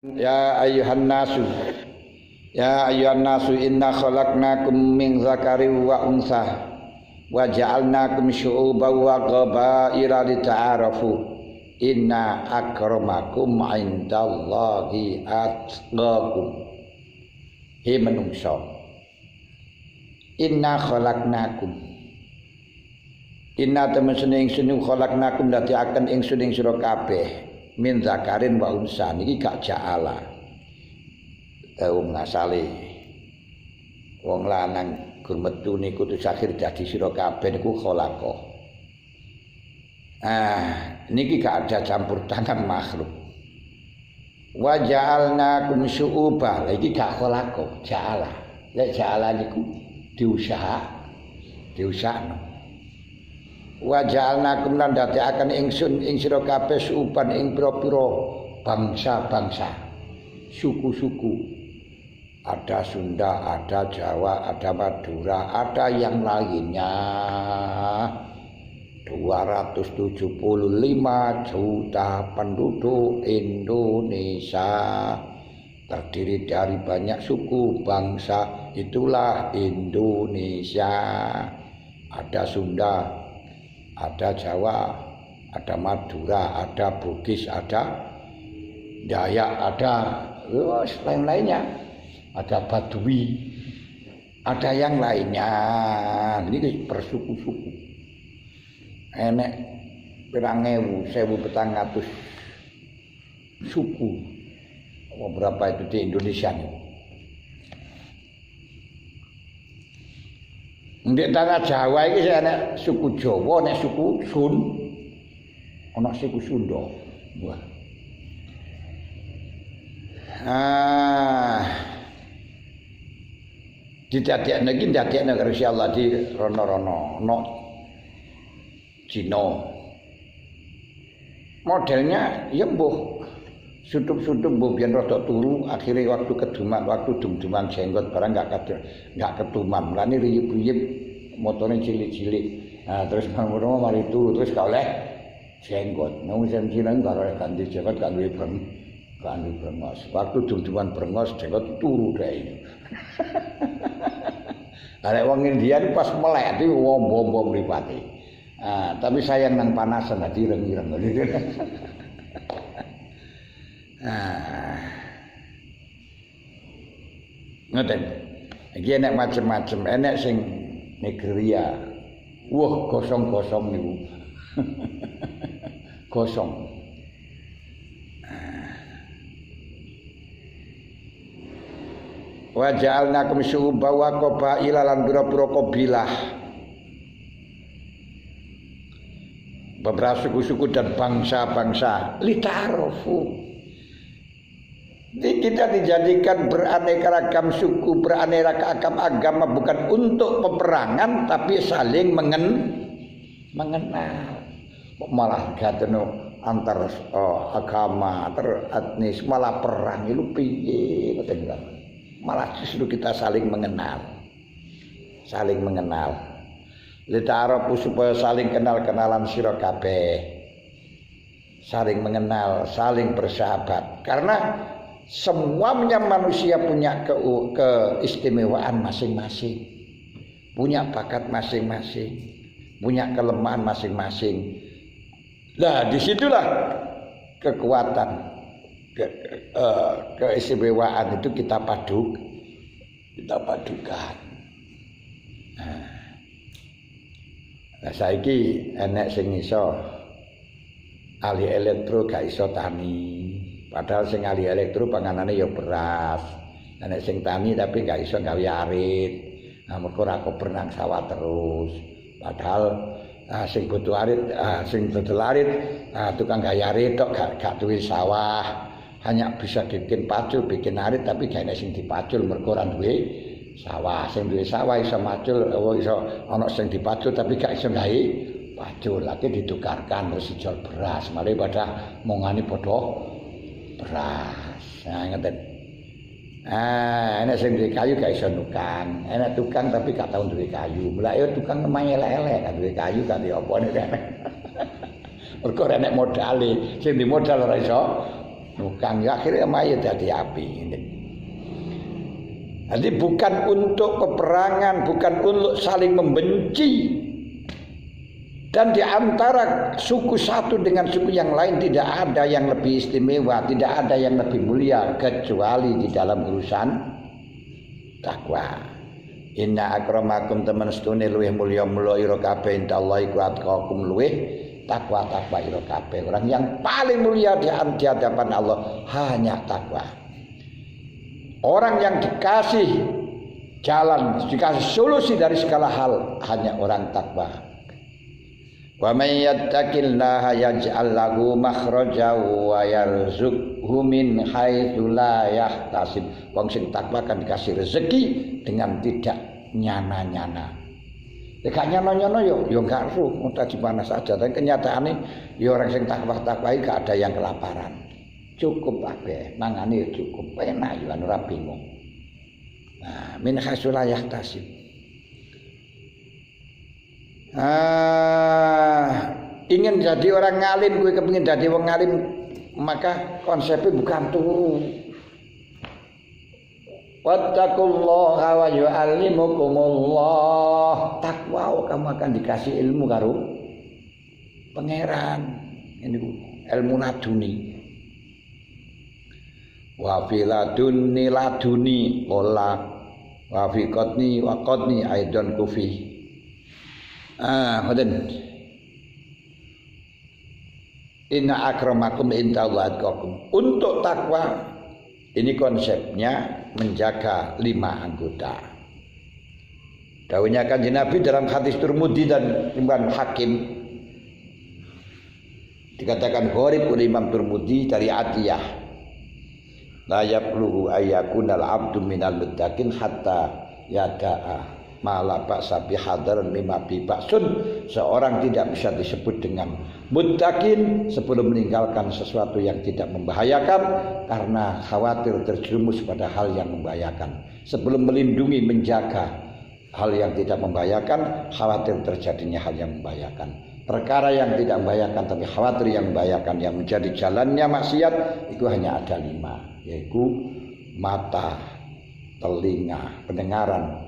Ya ayuhan nasu inna khalaqnakum min dzakarin wa unsa wa ja'alnakum syu'uban wa qabaila lita'arafu inna akramakum 'indallahi atqakum. He menungso, inna khalaqnakum, inna temen-temen ingsun khalaqnakum dadi akan ingsun ing sira kabeh min zakarin wa unsa niki gak ja'ala wong asale wong lanang gur metu niku tu sakhir dadi sira kabeh niku khalaqa. Niki gak ada campur tangan makhluk. Wa ja'alnakum syu'uba, iki gak khalaqa, ja'ala. Lek ja'ala niku diusahno. Wa ja'alnakum lan dadekaken ingsun ing sira kabeh suuban ing pira-pira bangsa-bangsa, suku-suku. Ada Sunda, ada Jawa, ada Madura, ada yang lainnya. 275 juta penduduk Indonesia terdiri dari banyak suku bangsa, itulah Indonesia. Ada Sunda, ada Jawa, ada Madura, ada Bugis, ada Dayak, ada lain-lainnya, ada Badui, ada yang lainnya. Ini bersuku-suku. Enek pirang ewu, 1.400 suku. Berapa itu di Indonesia nih? Di tanah Jawa ini saya ada suku Jawa, ada suku Sun, ada suku Sunda. Didadekne iki ndadekne karo Gusti Allah di rono-rono no Cina. Modelnya ya mbuh sutup-sutup mbuh biyen rada turu, akhirnya waktu keduman, waktu dum-duman jenggot barang enggak keduman. Mulane riyup-riyup motone cilik-cilik. Terus ngono mari turu terus gak oleh jenggot. Nang wis Cina karo ganti jenggot gak duwe brengos. Waktu dum-duman brengos jenggot turu dhek. Arek wong India pas melek iki wombo-wombo mripate. Tapi sayang nang panasan dadi ireng-ireng. Ngoten. Iki enek macem-macem, enek sing Nigeria. Wah, gosong-gosong niku. Gosong. Wa ja'alnakum syu'uban wa qabaila lan pira-pira kabilah. Beberapa suku-suku dan bangsa-bangsa lita'arufu. Kita dijadikan beraneka ragam suku, beraneka ragam agama bukan untuk peperangan tapi saling mengenal. Malah gateno antar agama, antar etnis malah perang itu piye ngoten. Malah justru kita saling mengenal. Saling mengenal. Lita'arufu supaya saling kenal-kenalan sira kabeh. Saling mengenal, saling bersahabat. Karena semuanya manusia punya keistimewaan masing-masing. Punya bakat masing-masing. Punya kelemahan masing-masing. Nah, disitulah kekuatan keistimewaan itu kita padukan. Nah, saiki enek sing iso ahli elektro gak iso tani. Padahal sing ahli elektro panganane ya beras. Enek sing tani tapi gak iso gawe arit. Mergo ora berenang sawah terus. Padahal sing butuh arit, sing dodol arit, tukang gawe arit tok gak duwe sawah. Hanya bisa bikin pacul, bikin arit tapi gak enek sing dipacul mergo ora duwe sawah. Sing duwe sawah iso macul, iso ana sing dipacul tapi gak iso gawe pacul. Lagi ditukarkan terus dijual beras. Mari pada mongane padha beras. Ngeten. Enek sing duwe kayu gak iso nukang. Enek tukang tapi gak tau duwe kayu. Lah ya tukang emang elek-elek gak duwe kayu gak diopone. Mergo enek modale. Sing di modal ora iso Nukang ya akhirnya mayat jadi api. Jadi bukan untuk peperangan, bukan untuk saling membenci. Dan di antara suku satu dengan suku yang lain tidak ada yang lebih istimewa, tidak ada yang lebih mulia kecuali di dalam urusan takwa. Inna akramakum teman setune luwih mulya-mulya ira kabeh indallahi atqakum luwih takwa-takwa ira kabeh. Orang yang paling mulia di hadapan Allah hanya takwa. Orang yang dikasih jalan, dikasih solusi dari segala hal hanya orang takwa. Wa may yattaqillaha yaj'al lahu makhraja wa yarzuqhu min haitsu la yahtasib. Wong sing takwa kan dikasih rezeki dengan tidak nyana-nyana. Nek gak nyana-nyana yo gak ru, mudah di mana saja. Tapi kenyataane yo orang sing takwa-takwa iki gak ada yang kelaparan. Cukup kabeh, mangane cukup, enak yo ora bingung. Nah, min haitsu la yahtasib. Ingin jadi orang ngalim, gue kepingin jadi orang ngalim, maka konsepnya bukan turu. Wattaqullaha wa yu'allimukumullah. Takwa kamu akan dikasih ilmu karo pangeran. Ini ilmu laduni. Wa fi laduni ola wa fi qadni aidon kufi. Ngoten. Inna akramakum indallahi atqakum. Untuk takwa ini konsepnya menjaga 5 anggota. Dawuhnya Kanjeng Nabi dalam hadis Tirmidzi dan Imam Hakim dikatakan gharib oleh Imam Tirmidzi dari Atiyah. La yaqluhu ayyakunal abdu minal muttaqin hatta yada'a malah ba'sa bihadaran mimma bi ba'sun. Seorang tidak bisa disebut dengan muttaqin sebelum meninggalkan sesuatu yang tidak membahayakan karena khawatir terjerumus pada hal yang membahayakan. Sebelum melindungi menjaga hal yang tidak membahayakan, khawatir terjadinya hal yang membahayakan. Perkara yang tidak membahayakan tapi khawatir yang membahayakan, yang menjadi jalannya maksiat itu hanya ada 5, yaitu mata, telinga, pendengaran,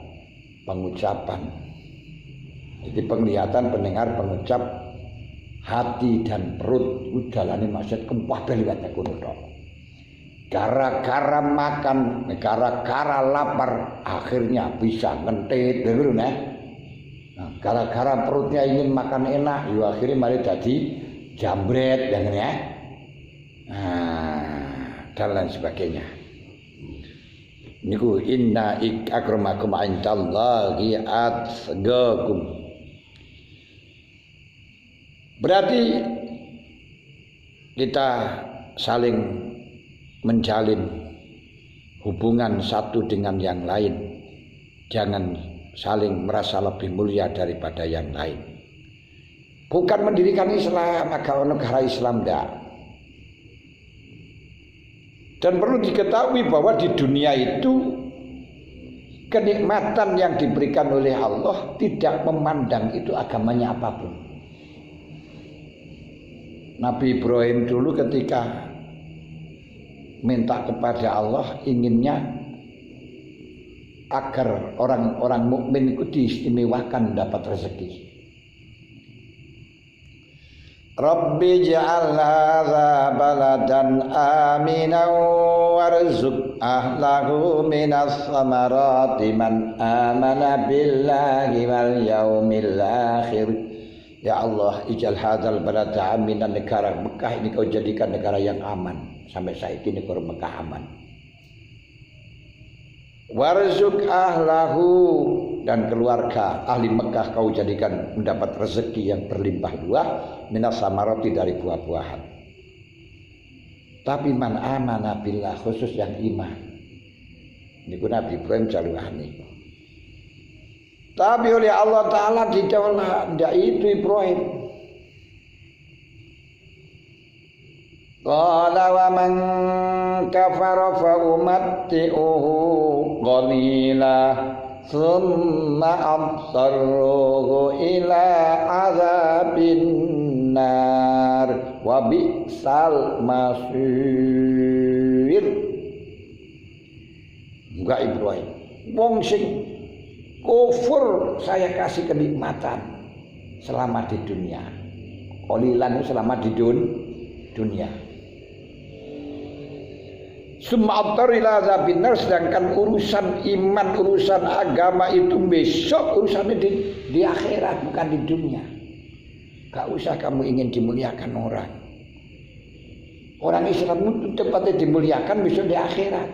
pengucapan. Jadi penglihatan, pendengar, pengucap, hati dan perut udalane maksud kempabeh liwat kono tok. Gara-gara makan, gara-gara lapar akhirnya bisa ngentit lho nah. Gara-gara perutnya ingin makan enak, yo akhirnya mari dadi jambret ya ngene ya. Dan lain sebagainya. Niku inna akramakum indallahi atqakum. Berarti kita saling menjalin hubungan satu dengan yang lain. Jangan saling merasa lebih mulia daripada yang lain. Bukan mendirikan Islam, agama negara Islam enggak. Dan perlu diketahui bahwa di dunia itu kenikmatan yang diberikan oleh Allah tidak memandang itu agamanya apapun. Nabi Ibrahim dulu ketika minta kepada Allah inginnya agar orang-orang mukmin itu diistimewakan dapat rezeki. Rabbi ja'al hadza baladan aminan warzuq ahlahu minas samarati man amana billahi wal yaumil akhir. Ya Allah, ij'al hadzal balada aminan, negara Mekah ini kau jadikan negara yang aman. Sampai saat ini negara Mekah aman. Warzuq ahlahu, dan keluarga ahli Mekah kau jadikan mendapat rezeki yang berlimpah ruah minas samarati, dari buah-buahan. Tapi man amana billah, khusus yang iman. Niku Nabi Ibrahim jaluhani. Tapi oleh Allah Ta'ala dijawab tidak itu Ibrahim. Qala wa man kafara fa umatti'uhu qalila thumma absarruhu ila azabin nar. wa bi'sal masir. Enggak Ibrahim. Wong sing kufur saya kasih kenikmatan selama di dunia. Qalilan selama di dunia. Sum'atar ila azabinar, sedangkan urusan iman, urusan agama itu besok urusannya di akhirat, bukan di dunia. Gak usah kamu ingin dimuliakan orang. Orang Islam itu tempatnya dimuliakan besok di akhirat,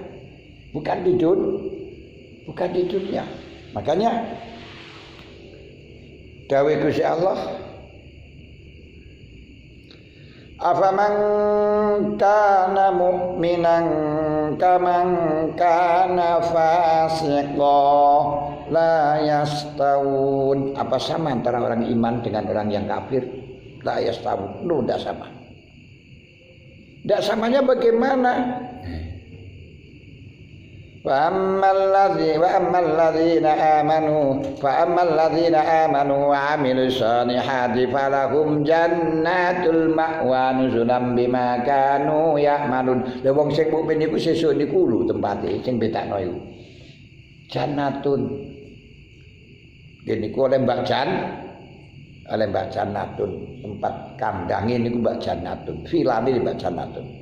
bukan di dunia. Makanya dawuh Gusti Allah, afaman kana mu'minan kaman kana fasiqa la yastawun. Apa sama antara orang iman dengan orang yang kafir? La yastawun. Tidak sama. Tidak samanya bagaimana? Fa ammal ladzina amanu wa amilus solihati falahum jannatul ma'wa nuzulan bima kanu ya'malun. Lha wong sing mukmin iku sesuk niku lho tempate sing betakno iku. Jannatun. Niku oleh Mbak Jannatun, tempat kandange niku Mbak Jannatun. Vilane Mbak Jannatun.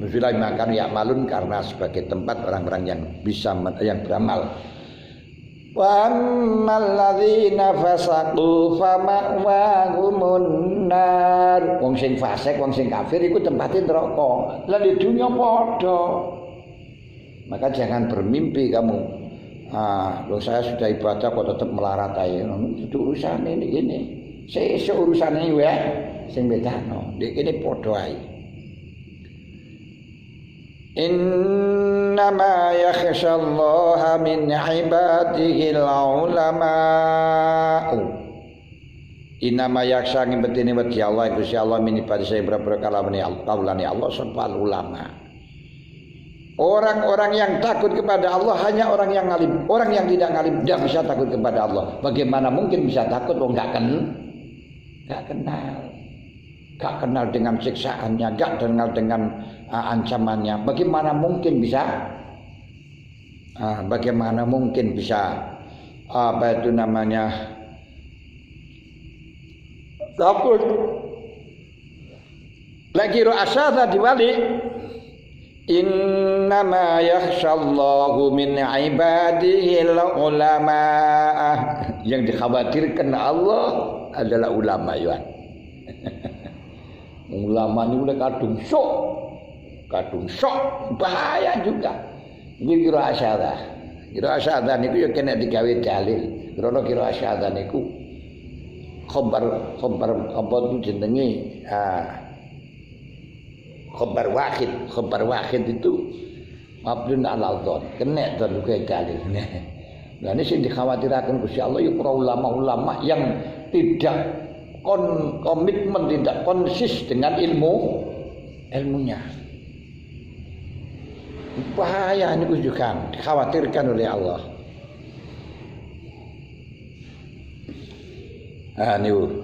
Nuzulan bima kanu ya'malun, karena sebagai tempat orang-orang yang bisa yang beramal. Wa ammal ladzina fasaqu fama'wahumun nar. Wong sing fasik, wong sing kafir iku tempate neraka. Lah di dunia padha. Maka jangan bermimpi kamu. Loh saya sudah ibadah kok tetap melarat ae. Itu urusan ini. Sesuk urusane wae sing bedano. Iki padha ae. Innama yakhshallaha min ibadihi al-ulama'u. Innama yakhsha ngibetine wedi Allah Gusti Allah min ibadihi berapa kalamane Allah sebal ulama. Orang-orang yang takut kepada Allah hanya orang yang ngalim. Orang yang tidak ngalim tidak bisa takut kepada Allah. Bagaimana mungkin bisa takut? Oh, enggak kenal. Gak kenal dengan siksaannya, gak kenal dengan ancamannya. Bagaimana mungkin bisa apa itu namanya takut? Lagi ro'asada diwali. Innama yakhshallahu min ibadihil ulama'ah. Yang dikhawatirkan Allah adalah ulama ya. Ulama ini udah kadung sok bahaya juga. Ini kira asyadah niku ya kena digawe dalil. Karena kira asyadah niku khabar itu jenenge khabar wahid itu mabdun ala dzon, kena dzon kuwi dalil. Lah ini sing dikhawatiraken Gusti Allah ya para ulama-ulama yang tidak komitmen, tidak konsis dengan ilmunya. Bahaya ini juga dikhawatirkan oleh Allah. Niku